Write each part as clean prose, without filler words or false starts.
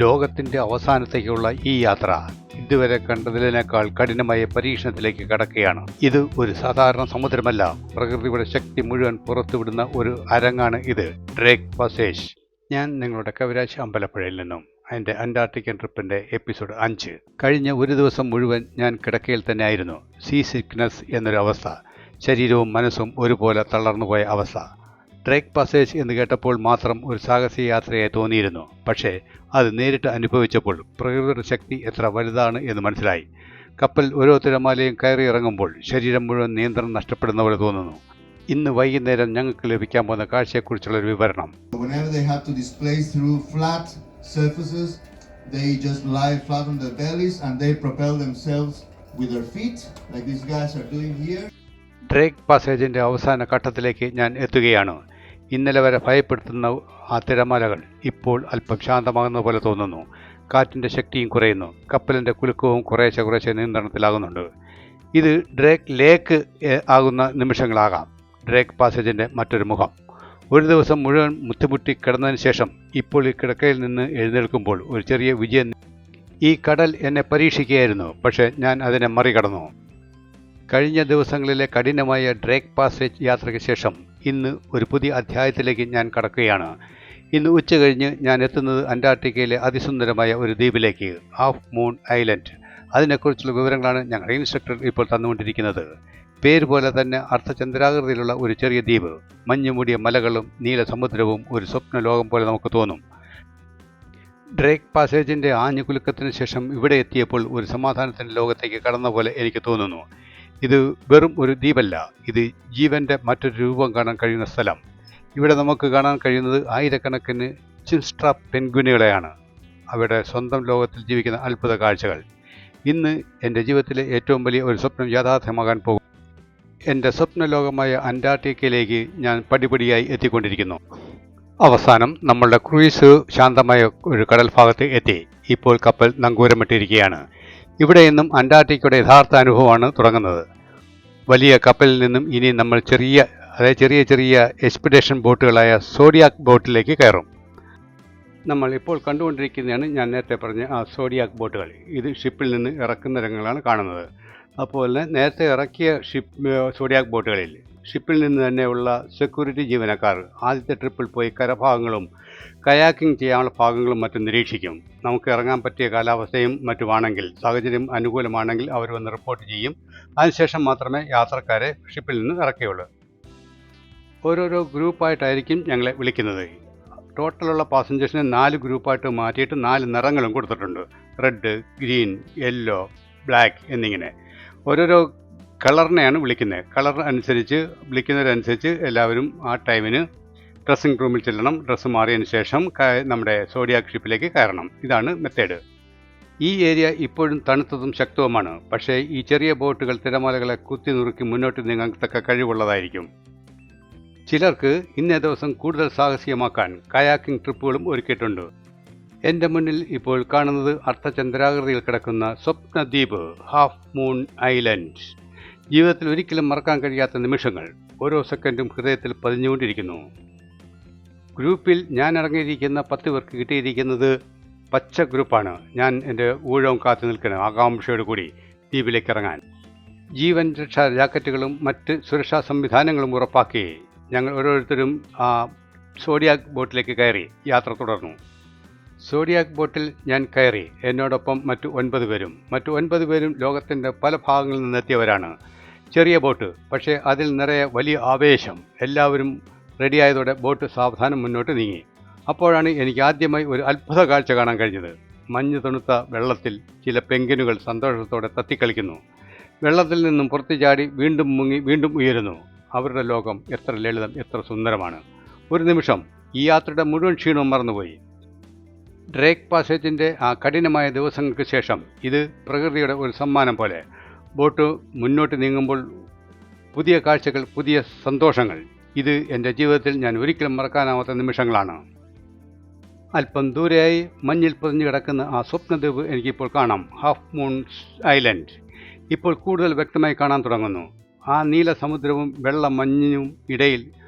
ലോകത്തിൻ്റെ അവസാനത്തേക്കുള്ള ഈ യാത്ര ഇതുവരെ കണ്ടതിനേക്കാൾ കഠിനമായ പരീക്ഷണത്തിലേക്ക് കടക്കുകയാണ്. ഇത് ഒരു സാധാരണ സമുദ്രമല്ല, പ്രകൃതിയുടെ ശക്തി മുഴുവൻ പുറത്തുവിടുന്ന ഒരു അരങ്ങാണ് ഇത്. Drake passage. ഞാൻ നിങ്ങളുടെ കവിരാജ് അമ്പലപ്പുഴയിൽ നിന്നും എൻ്റെ അന്റാർട്ടിക്കൻ ട്രിപ്പിൻ്റെ എപ്പിസോഡ് 5. കഴിഞ്ഞ ഒരു ദിവസം മുഴുവൻ ഞാൻ കിടക്കയിൽ തന്നെ ആയിരുന്നു. സീ സിക്നസ് എന്നൊരു അവസ്ഥ, ശരീരവും മനസ്സും ഒരുപോലെ തളർന്നുപോയ അവസ്ഥ. ഡ്രേക്ക് പാസേജ് എന്ന് കേട്ടപ്പോൾ മാത്രം ഒരു സാഹസിക യാത്രയായി തോന്നിയിരുന്നു. പക്ഷേ അത് നേരിട്ട് അനുഭവിച്ചപ്പോൾ പ്രകൃതിയുടെ ശക്തി എത്ര വലുതാണ് എന്ന് മനസ്സിലായി. കപ്പൽ ഓരോ തിരമാലയും കയറി ഇറങ്ങുമ്പോൾ ശരീരം മുഴുവൻ നിയന്ത്രണം നഷ്ടപ്പെടുന്ന പോലെ തോന്നുന്നു. ഇന്ന് വൈകുന്നേരം ഞങ്ങൾക്ക് ലഭിക്കാൻ പോകുന്ന കാഴ്ചയെക്കുറിച്ചുള്ള ഒരു വിവരണം. Whenever they have to displace through flat surfaces, they just lie flat on their bellies and they propel themselves with their feet, like these guys are doing here. Drake പാസേജിൻ്റെ അവസാന ഘട്ടത്തിലേക്ക് ഞാൻ എത്തുകയാണ്. ഇന്നലെ വരെ ഭയപ്പെടുത്തുന്ന ആ തിരമാലകൾ ഇപ്പോൾ അല്പം ശാന്തമാകുന്ന പോലെ തോന്നുന്നു. കാറ്റിൻ്റെ ശക്തിയും കുറയുന്നു. കപ്പലിൻ്റെ കുലുക്കവും കുറേശ്ശെ നിയന്ത്രണത്തിലാകുന്നുണ്ട്. ഇത് ഡ്രേക്ക് ലേക്ക് ആകുന്ന നിമിഷങ്ങളാകാം. ഡ്രേക്ക് പാസേജിൻ്റെ മറ്റൊരു മുഖം. ഒരു ദിവസം മുഴുവൻ മുത്തിമുട്ടി കിടന്നതിന് ശേഷം ഇപ്പോൾ ഈ കിടക്കയിൽ നിന്ന് എഴുന്നേൽക്കുമ്പോൾ ഒരു ചെറിയ വിജയം. ഈ കടൽ എന്നെ പരീക്ഷിക്കുകയായിരുന്നു, പക്ഷേ ഞാൻ അതിനെ മറികടന്നു. കഴിഞ്ഞ ദിവസങ്ങളിലെ കഠിനമായ ഡ്രേക്ക് പാസേജ് യാത്രയ്ക്ക് ശേഷം ഇന്ന് ഒരു പുതിയ അധ്യായത്തിലേക്ക് ഞാൻ കടക്കുകയാണ്. ഇന്ന് ഉച്ച കഴിഞ്ഞ് ഞാൻ എത്തുന്നത് അന്റാർട്ടിക്കയിലെ അതിസുന്ദരമായ ഒരു ദ്വീപിലേക്ക്, ഹാഫ് മൂൺ ഐലൻഡ്. അതിനെക്കുറിച്ചുള്ള വിവരങ്ങളാണ് ഞങ്ങളുടെ ഇൻസ്ട്രക്ടർ ഇപ്പോൾ തന്നുകൊണ്ടിരിക്കുന്നത്. പേര് പോലെ തന്നെ അർദ്ധചന്ദ്രാകൃതിയിലുള്ള ഒരു ചെറിയ ദ്വീപ്. മഞ്ഞുമൂടിയ മലകളും നീല സമുദ്രവും ഒരു സ്വപ്ന ലോകം പോലെ നമുക്ക് തോന്നും. ഡ്രേക്ക് പാസേജിൻ്റെ ആഞ്ഞുകുലുക്കത്തിന് ശേഷം ഇവിടെ എത്തിയപ്പോൾ ഒരു സമാധാനത്തിൻ്റെ ലോകത്തേക്ക് കടന്ന പോലെ എനിക്ക് തോന്നുന്നു. ഇത് വെറും ഒരു ദ്വീപല്ല, ഇത് ജീവൻ്റെ മറ്റൊരു രൂപം കാണാൻ കഴിയുന്ന സ്ഥലം. ഇവിടെ നമുക്ക് കാണാൻ കഴിയുന്നത് ആയിരക്കണക്കിന് ചിൻസ്ട്രാ പെൻഗ്വിനുകളെയാണ്, അവരുടെ സ്വന്തം ലോകത്തിൽ ജീവിക്കുന്ന അത്ഭുത കാഴ്ചകൾ. ഇന്ന് എൻ്റെ ജീവിതത്തിലെ ഏറ്റവും വലിയ ഒരു സ്വപ്നം യാഥാർത്ഥ്യമാകാൻ പോകും. എൻ്റെ സ്വപ്ന ലോകമായ അന്റാർട്ടിക്കയിലേക്ക് ഞാൻ പടിപടിയായി എത്തിക്കൊണ്ടിരിക്കുന്നു. അവസാനം നമ്മളുടെ ക്രൂയിസ് ശാന്തമായ ഒരു കടൽ ഭാഗത്ത് എത്തി. ഇപ്പോൾ കപ്പൽ നങ്കൂരമിട്ടിരിക്കുകയാണ്. ഇവിടെ നിന്നും അന്റാർട്ടിക്കയുടെ യഥാർത്ഥ അനുഭവമാണ് തുടങ്ങുന്നത്. വലിയ കപ്പലിൽ നിന്നും ഇനി നമ്മൾ ചെറിയ എക്സ്പെഡിഷൻ ബോട്ടുകളായ സോഡിയാക് ബോട്ടിലേക്ക് കയറും. നമ്മൾ ഇപ്പോൾ കണ്ടുകൊണ്ടിരിക്കുന്നതാണ് ഞാൻ നേരത്തെ പറഞ്ഞ ആ സോഡിയാക് ബോട്ടുകൾ. ഇത് ഷിപ്പിൽ നിന്ന് ഇറക്കുന്ന രംഗങ്ങളാണ് കാണുന്നത്. അതുപോലെ നേരത്തെ ഇറക്കിയ സോഡിയാക് ബോട്ടുകളിൽ ഷിപ്പിൽ നിന്ന് തന്നെയുള്ള സെക്യൂരിറ്റി ജീവനക്കാർ ആദ്യത്തെ ട്രിപ്പിൽ പോയി കരഭാഗങ്ങളും കയാക്കിംഗ് ചെയ്യാനുള്ള ഭാഗങ്ങളും മറ്റും നിരീക്ഷിക്കും. നമുക്ക് ഇറങ്ങാൻ പറ്റിയ കാലാവസ്ഥയും മറ്റുമാണെങ്കിൽ, സാഹചര്യം അനുകൂലമാണെങ്കിൽ അവർ വന്ന് റിപ്പോർട്ട് ചെയ്യും. അതിനുശേഷം മാത്രമേ യാത്രക്കാരെ ഷിപ്പിൽ നിന്ന് ഇറക്കുകയുള്ളൂ. ഓരോരോ ഗ്രൂപ്പായിട്ടായിരിക്കും ഞങ്ങളെ വിളിക്കുന്നത്. ടോട്ടലുള്ള പാസഞ്ചേഴ്സിനെ 4 ഗ്രൂപ്പായിട്ട് മാറ്റിയിട്ട് 4 നിറങ്ങളും കൊടുത്തിട്ടുണ്ട്. റെഡ്, ഗ്രീൻ, യെല്ലോ, ബ്ലാക്ക് എന്നിങ്ങനെ ഓരോരോ കളറിനെയാണ് വിളിക്കുന്നത്. കളർ അനുസരിച്ച് വിളിക്കുന്നതിനനുസരിച്ച് എല്ലാവരും ആ ടൈമിന് ഡ്രസ്സിംഗ് റൂമിൽ ചെല്ലണം. ഡ്രസ്സ് മാറിയതിന് ശേഷം നമ്മുടെ സോഡിയാക് ഷിപ്പിലേക്ക് കയറണം. ഇതാണ് മെത്തേഡ്. ഈ ഏരിയ ഇപ്പോഴും തണുത്തതും ശക്തവുമാണ്. പക്ഷേ ഈ ചെറിയ ബോട്ടുകൾ തിരമാലകളെ കുത്തി നുറുക്കി മുന്നോട്ട് നീങ്ങത്തക്ക കഴിവുള്ളതായിരിക്കും. ചിലർക്ക് ഇന്നേ ദിവസം കൂടുതൽ സാഹസികമാക്കാൻ കയാക്കിംഗ് ട്രിപ്പുകളും ഒരുക്കിയിട്ടുണ്ട്. എൻ്റെ മുന്നിൽ ഇപ്പോൾ കാണുന്നത് അർദ്ധചന്ദ്രാകൃതിയിൽ കിടക്കുന്ന സ്വപ്നദ്വീപ്, ഹാഫ് മൂൺ ഐലൻഡ്. ജീവിതത്തിൽ ഒരിക്കലും മറക്കാൻ കഴിയാത്ത നിമിഷങ്ങൾ ഓരോ സെക്കൻഡും ഹൃദയത്തിൽ പതിഞ്ഞുകൊണ്ടിരിക്കുന്നു. ഗ്രൂപ്പിൽ ഞാൻ ഇറങ്ങിയിരിക്കുന്ന 10 പേർക്ക് കിട്ടിയിരിക്കുന്നത് പച്ച ഗ്രൂപ്പാണ്. ഞാൻ എൻ്റെ ഊഴവും കാത്തു നിൽക്കണം, ആകാംക്ഷയോട് കൂടി ദ്വീപിലേക്ക് ഇറങ്ങാൻ. ജീവൻ രക്ഷാ ജാക്കറ്റുകളും മറ്റ് സുരക്ഷാ സംവിധാനങ്ങളും ഉറപ്പാക്കി ഞങ്ങൾ ഓരോരുത്തരും ആ സോഡിയാക് ബോട്ടിലേക്ക് കയറി യാത്ര തുടർന്നു. സോഡിയാക് ബോട്ടിൽ ഞാൻ കയറി. എന്നോടൊപ്പം മറ്റു 9 പേരും ലോകത്തിൻ്റെ പല ഭാഗങ്ങളിൽ നിന്നെത്തിയവരാണ്. ചെറിയ ബോട്ട്, പക്ഷേ അതിൽ നിറയെ വലിയ ആവേശം. എല്ലാവരും റെഡിയായതോടെ ബോട്ട് സാവധാനം മുന്നോട്ട് നീങ്ങി. അപ്പോഴാണ് എനിക്ക് ആദ്യമായി ഒരു അത്ഭുത കാഴ്ച കാണാൻ കഴിഞ്ഞത്. മഞ്ഞ് തണുത്ത വെള്ളത്തിൽ ചില പെൻഗ്വിനുകൾ സന്തോഷത്തോടെ തത്തിക്കളിക്കുന്നു. വെള്ളത്തിൽ നിന്നും പുറത്തു ചാടി വീണ്ടും മുങ്ങി വീണ്ടും ഉയരുന്നു. അവരുടെ ലോകം എത്ര ലളിതം, എത്ര സുന്ദരമാണ്. ഒരു നിമിഷം ഈ യാത്രയുടെ മുഴുവൻ ക്ഷീണവും മറന്നുപോയി. ഡ്രേക്ക് പാസേജിൻ്റെ ആ കഠിനമായ ദിവസങ്ങൾക്ക് ശേഷം ഇത് പ്രകൃതിയുടെ ഒരു സമ്മാനം പോലെ. ബോട്ട് മുന്നോട്ട് നീങ്ങുമ്പോൾ പുതിയ കാഴ്ചകൾ, പുതിയ സന്തോഷങ്ങൾ. ഇത് എൻ്റെ ജീവിതത്തിൽ ഞാൻ ഒരിക്കലും മറക്കാനാവാത്ത നിമിഷങ്ങളാണ്. അല്പം ദൂരെയായി മഞ്ഞിൽ പൊതിഞ്ഞു കിടക്കുന്ന ആ സ്വപ്നദ്വീപ് എനിക്കിപ്പോൾ കാണാം, ഹാഫ് മൂൺ ഐലൻഡ്. ഇപ്പോൾ കൂടുതൽ വ്യക്തമായി കാണാൻ തുടങ്ങുന്നു. ആ നീല സമുദ്രവും വെള്ള മഞ്ഞിനും ഇടയിൽ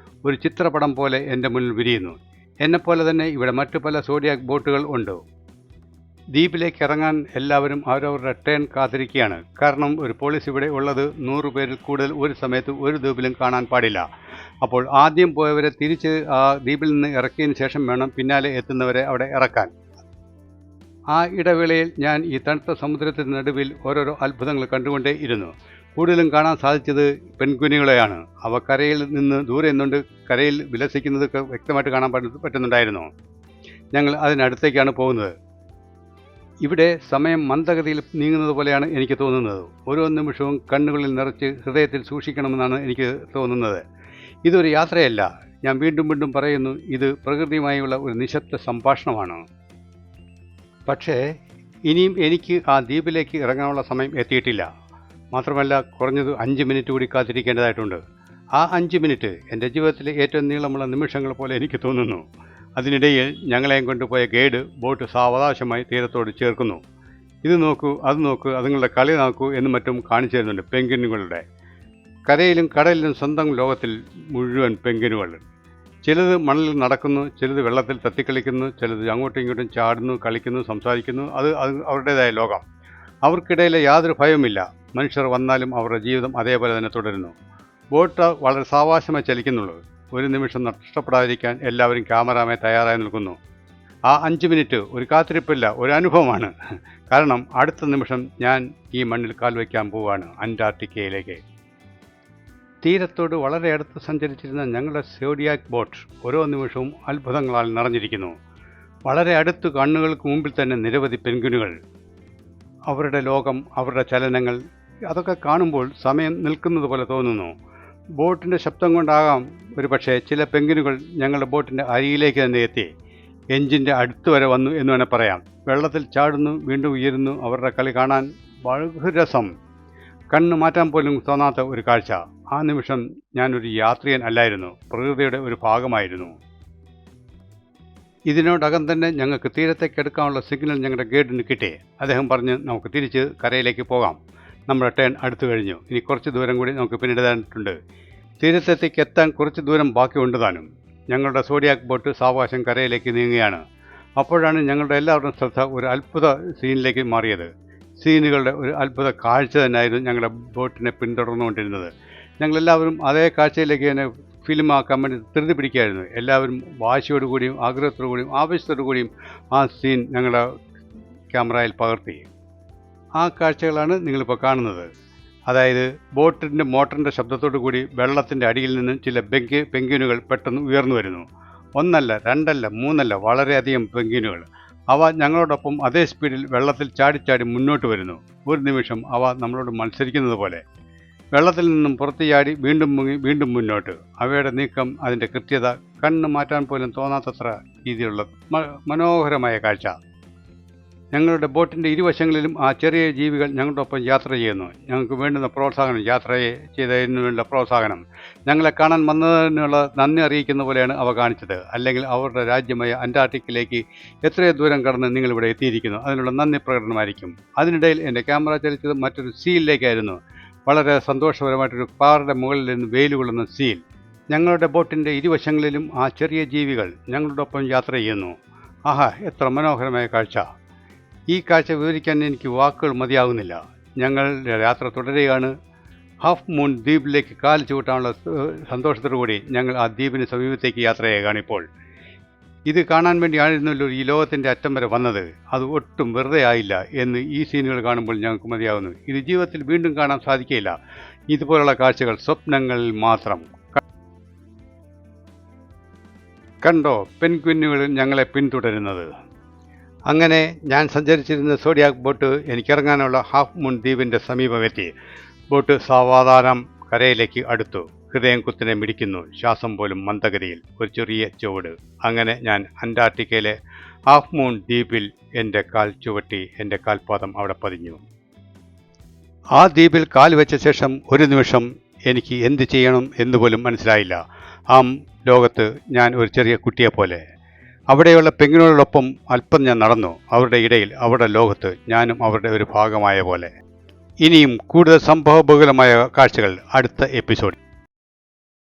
ഒരു ചിത്രപടം പോലെ എൻ്റെ മുന്നിൽ വിരിയുന്നു. എന്നെപ്പോലെ തന്നെ ഇവിടെ മറ്റു പല സോഡിയാക് ബോട്ടുകൾ ഉണ്ട്. ദ്വീപിലേക്ക് ഇറങ്ങാൻ എല്ലാവരും അവരവരുടെ ടേൺ കാത്തിരിക്കുകയാണ്. കാരണം ഒരു പോലീസ് ഇവിടെ ഉള്ളത് 100 പേരിൽ കൂടുതൽ ഒരു സമയത്ത് ഒരു ദ്വീപിലും കാണാൻ പാടില്ല. അപ്പോൾ ആദ്യം പോയവരെ തിരിച്ച് ആ ദ്വീപിൽ നിന്ന് ഇറക്കിയതിന് ശേഷം വേണം പിന്നാലെ എത്തുന്നവരെ അവിടെ ഇറക്കാൻ. ആ ഇടവേളയിൽ ഞാൻ ഈ തണുത്ത സമുദ്രത്തിന് നടുവിൽ ഓരോരോ അത്ഭുതങ്ങൾ കണ്ടുകൊണ്ടേ ഇരുന്നു. കൂടുതലും കാണാൻ സാധിച്ചത് പെൻഗ്വിനുകളെയാണ്. അവ കരയിൽ നിന്ന് ദൂരെ നിന്നുകൊണ്ട് കരയിൽ വിലസിക്കുന്നത് വ്യക്തമായിട്ട് കാണാൻ പറ്റുന്നുണ്ടായിരുന്നു. ഞങ്ങൾ അതിനടുത്തേക്കാണ് പോകുന്നത്. ഇവിടെ സമയം മന്ദഗതിയിൽ നീങ്ങുന്നത് പോലെയാണ് എനിക്ക് തോന്നുന്നത്. ഓരോ നിമിഷവും കണ്ണുകളിൽ നിറച്ച് ഹൃദയത്തിൽ സൂക്ഷിക്കണമെന്നാണ് എനിക്ക് തോന്നുന്നത്. ഇതൊരു യാത്രയല്ല, ഞാൻ വീണ്ടും വീണ്ടും പറയുന്നു, ഇത് പ്രകൃതിയുമായുള്ള ഒരു നിശബ്ദ സംഭാഷണമാണ്. പക്ഷേ ഇനിയും എനിക്ക് ആ ദ്വീപിലേക്ക് ഇറങ്ങാനുള്ള സമയം എത്തിയിട്ടില്ല. മാത്രമല്ല, കുറഞ്ഞത് 5 മിനിറ്റ് കൂടി കാത്തിരിക്കേണ്ടതായിട്ടുണ്ട്. ആ 5 മിനിറ്റ് എൻ്റെ ജീവിതത്തിലെ ഏറ്റവും നീളമുള്ള നിമിഷങ്ങൾ പോലെ എനിക്ക് തോന്നുന്നു. അതിനിടയിൽ ഞങ്ങളെയും കൊണ്ടുപോയ ഗൈഡ് ബോട്ട് സാവകാശമായി തീരത്തോട് ചേർക്കുന്നു. ഇത് നോക്കൂ, അത് നോക്കൂ, അതുങ്ങളുടെ കളി നോക്കൂ എന്നും മറ്റും കാണിച്ചു തരുന്നുണ്ട്. പെൻഗ്വിനുകളുടെ കരയിലും കടലിലും സ്വന്തം ലോകത്തിൽ മുഴുവൻ പെൻഗ്വിനുകൾ. ചിലത് മണലിൽ നടക്കുന്നു, ചിലത് വെള്ളത്തിൽ തത്തിക്കളിക്കുന്നു, ചിലത് അങ്ങോട്ടും ഇങ്ങോട്ടും ചാടുന്നു, കളിക്കുന്നു, സംസാരിക്കുന്നു. അത് അവരുടേതായ ലോകം. അവർക്കിടയിലെ യാതൊരു ഭയവുമില്ല. മനുഷ്യർ വന്നാലും അവരുടെ ജീവിതം അതേപോലെ തന്നെ തുടരുന്നു. ബോട്ട് വളരെ സാവകാശമായി ചലിക്കുന്നുള്ളൂ. ഒരു നിമിഷം നഷ്ടപ്പെടാതിരിക്കാൻ എല്ലാവരും ക്യാമറാമായി തയ്യാറായി നിൽക്കുന്നു. ആ 5 മിനിറ്റ് ഒരു കാത്തിരിപ്പില്ല, ഒരു അനുഭവമാണ്. കാരണം അടുത്ത നിമിഷം ഞാൻ ഈ മണ്ണിൽ കാൽ വയ്ക്കാൻ പോവുകയാണ്, അന്റാർട്ടിക്കയിലേക്ക്. തീരത്തോട് വളരെ അടുത്ത് സഞ്ചരിച്ചിരുന്ന ഞങ്ങളുടെ സോഡിയാക് ബോട്ട് ഓരോ നിമിഷവും അത്ഭുതങ്ങളാൽ നിറഞ്ഞിരിക്കുന്നു. വളരെ അടുത്ത് കണ്ണുകൾക്ക് മുമ്പിൽ തന്നെ നിരവധി പെൻഗ്വിനുകൾ. അവരുടെ ലോകം, അവരുടെ ചലനങ്ങൾ, അതൊക്കെ കാണുമ്പോൾ സമയം നിൽക്കുന്നത് പോലെ തോന്നുന്നു. ബോട്ടിൻ്റെ ശബ്ദം കൊണ്ടാകാം ഒരു പക്ഷേ ചില പെൻഗ്വിനുകൾ ഞങ്ങളുടെ ബോട്ടിൻ്റെ അരികിലേക്ക് തന്നെ എത്തി. എഞ്ചിൻ്റെ അടുത്ത് വരെ വന്നു എന്ന് വേണേൽ പറയാം. വെള്ളത്തിൽ ചാടുന്നു, വീണ്ടും ഉയരുന്നു. അവരുടെ കളി കാണാൻ വളരെ രസം. കണ്ണ് മാറ്റാൻ പോലും തോന്നാത്ത ഒരു കാഴ്ച. ആ നിമിഷം ഞാനൊരു യാത്രികൻ അല്ലായിരുന്നു, പ്രകൃതിയുടെ ഒരു ഭാഗമായിരുന്നു. ഇതിനോടകം തന്നെ ഞങ്ങൾക്ക് തീരത്തേക്ക് എടുക്കാനുള്ള സിഗ്നൽ ഞങ്ങളുടെ ഗൈഡിന് കിട്ടി. അദ്ദേഹം പറഞ്ഞ് നമുക്ക് തിരിച്ച് കരയിലേക്ക് പോകാം, നമ്മുടെ ടേൺ അടുത്തു കഴിഞ്ഞു, ഇനി കുറച്ച് ദൂരം കൂടി നമുക്ക് പിന്നിടാനിട്ടുണ്ട്. തീരത്തേക്ക് എത്താൻ കുറച്ച് ദൂരം ബാക്കിയുണ്ട് താനും. ഞങ്ങളുടെ സോഡിയാക് ബോട്ട് സാവകാശം കരയിലേക്ക് നീങ്ങുകയാണ്. അപ്പോഴാണ് ഞങ്ങളുടെ എല്ലാവരുടെയും ശ്രദ്ധ ഒരു അത്ഭുത സീനിലേക്ക് മാറിയത്. സീനുകളുടെ ഒരു അത്ഭുത കാഴ്ച തന്നെയായിരുന്നു ഞങ്ങളുടെ ബോട്ടിനെ പിന്തുടർന്നുകൊണ്ടിരുന്നത്. ഞങ്ങളെല്ലാവരും അതേ കാഴ്ചയിലേക്ക് തന്നെ ഫിലിമാക്കാൻ വേണ്ടി ധൃതി പിടിക്കുകയായിരുന്നു. എല്ലാവരും വാശിയോടുകൂടിയും ആഗ്രഹത്തോടുകൂടിയും ആവേശത്തോടുകൂടിയും ആ സീൻ ഞങ്ങളുടെ ക്യാമറയിൽ പകർത്തി. ആ കാഴ്ചകളാണ് നിങ്ങളിപ്പോൾ കാണുന്നത്. അതായത് ബോട്ടിൻ്റെ മോട്ടറിൻ്റെ ശബ്ദത്തോടു കൂടി വെള്ളത്തിൻ്റെ അടിയിൽ നിന്നും ചില പെൻഗ്വിനുകൾ പെട്ടെന്ന് ഉയർന്നു വരുന്നു. 1 അല്ല 2 അല്ല 3 അല്ല, വളരെയധികം പെൻഗ്വിനുകൾ. അവ ഞങ്ങളോടൊപ്പം അതേ സ്പീഡിൽ വെള്ളത്തിൽ ചാടിച്ചാടി മുന്നോട്ട് വരുന്നു. ഒരു നിമിഷം അവ നമ്മളോട് മത്സരിക്കുന്നത് പോലെ. വെള്ളത്തിൽ നിന്നും പുറത്ത് ചാടി വീണ്ടും മുങ്ങി വീണ്ടും മുന്നോട്ട്. അവയുടെ നീക്കം, അതിൻ്റെ കൃത്യത, കണ്ണ് മാറ്റാൻ പോലും തോന്നാത്തത്ര രീതിയിലുള്ള മനോഹരമായ കാഴ്ച. ഞങ്ങളുടെ ബോട്ടിൻ്റെ ഇരുവശങ്ങളിലും ആ ചെറിയ ജീവികൾ ഞങ്ങളോടൊപ്പം യാത്ര ചെയ്യുന്നു. ഞങ്ങൾക്ക് വേണ്ടുന്ന പ്രോത്സാഹനം, യാത്ര ചെയ്തതിനുള്ള പ്രോത്സാഹനം, ഞങ്ങളെ കാണാൻ വന്നതിനുള്ള നന്ദി അറിയിക്കുന്ന പോലെയാണ് അവ കാണിച്ചത്. അല്ലെങ്കിൽ അവരുടെ രാജ്യമായ അന്റാർട്ടിക്കയിലേക്ക് എത്രയോ ദൂരം കടന്ന് നിങ്ങളിവിടെ എത്തിയിരിക്കുന്നു, അതിനുള്ള നന്ദി പ്രകടനമായിരിക്കും. അതിനിടയിൽ എൻ്റെ ക്യാമറ ചലിച്ചത് മറ്റൊരു സീലിലേക്കായിരുന്നു. വളരെ സന്തോഷപരമായിട്ടൊരു പാറയുടെ മുകളിൽ നിന്ന് വെയിൽ കൊള്ളുന്ന സീൽ. ഞങ്ങളുടെ ബോട്ടിൻ്റെ ഇരുവശങ്ങളിലും ആ ചെറിയ ജീവികൾ ഞങ്ങളോടൊപ്പം യാത്ര ചെയ്യുന്നു. ആഹാ, എത്ര മനോഹരമായ കാഴ്ച! ഈ കാഴ്ച വിവരിക്കാൻ എനിക്ക് വാക്കുകൾ മതിയാകുന്നില്ല. ഞങ്ങൾ യാത്ര തുടരുകയാണ്. ഹാഫ് മൂൺ ദ്വീപിലേക്ക് കാൽ ചൂട്ടാനുള്ള സന്തോഷത്തോടു കൂടി ഞങ്ങൾ ആ ദ്വീപിന് സമീപത്തേക്ക് യാത്ര ചെയ്യുകയാണ് ഇപ്പോൾ. ഇത് കാണാൻ വേണ്ടിയായിരുന്നല്ലോ ഈ ലോകത്തിൻ്റെ അറ്റം വരെ വന്നത്. അത് ഒട്ടും വെറുതെ ആയില്ല എന്ന് ഈ സീനുകൾ കാണുമ്പോൾ ഞങ്ങൾക്ക് മതിയാകുന്നു. ഇത് ജീവിതത്തിൽ വീണ്ടും കാണാൻ സാധിക്കില്ല. ഇതുപോലുള്ള കാഴ്ചകൾ സ്വപ്നങ്ങളിൽ മാത്രം. കണ്ടോ പെൻഗ്വിനുകൾ ഞങ്ങളെ പിന്തുടരുന്നത്. അങ്ങനെ ഞാൻ സഞ്ചരിച്ചിരുന്ന സോഡിയാക് ബോട്ട് എനിക്കിറങ്ങാനുള്ള ഹാഫ് മൂൺ ദ്വീപിൻ്റെ സമീപമെത്തി. ബോട്ട് സാവധാനം കരയിലേക്ക് അടുത്തു. ഹൃദയം കുത്തിനെ മിടിക്കുന്നു, ശ്വാസം പോലും മന്ദഗതിയിൽ, ഒരു ചെറിയ ചുവട്. അങ്ങനെ ഞാൻ അന്റാർട്ടിക്കയിലെ ഹാഫ് മൂൺ ദ്വീപിൽ എൻ്റെ കാൽ ചുവട്ടി, എൻ്റെ കാൽപാദം അവിടെ പതിഞ്ഞു. ആ ദ്വീപിൽ കാൽ വെച്ച ശേഷം ഒരു നിമിഷം എനിക്ക് എന്ത് ചെയ്യണം എന്നുപോലും മനസ്സിലായില്ല. ആ ലോകത്ത് ഞാൻ ഒരു ചെറിയ കുട്ടിയെപ്പോലെ. അവിടെയുള്ള പെൻഗ്വിനുകളോടൊപ്പം അല്പം ഞാൻ നടന്നു. അവരുടെ ഇടയിൽ, അവരുടെ ലോകത്ത് ഞാനും അവരുടെ ഒരു ഭാഗമായ പോലെ. ഇനിയും കൂടുതൽ സംഭവബഹുലമായ കാഴ്ചകൾ അടുത്ത എപ്പിസോഡിൽ.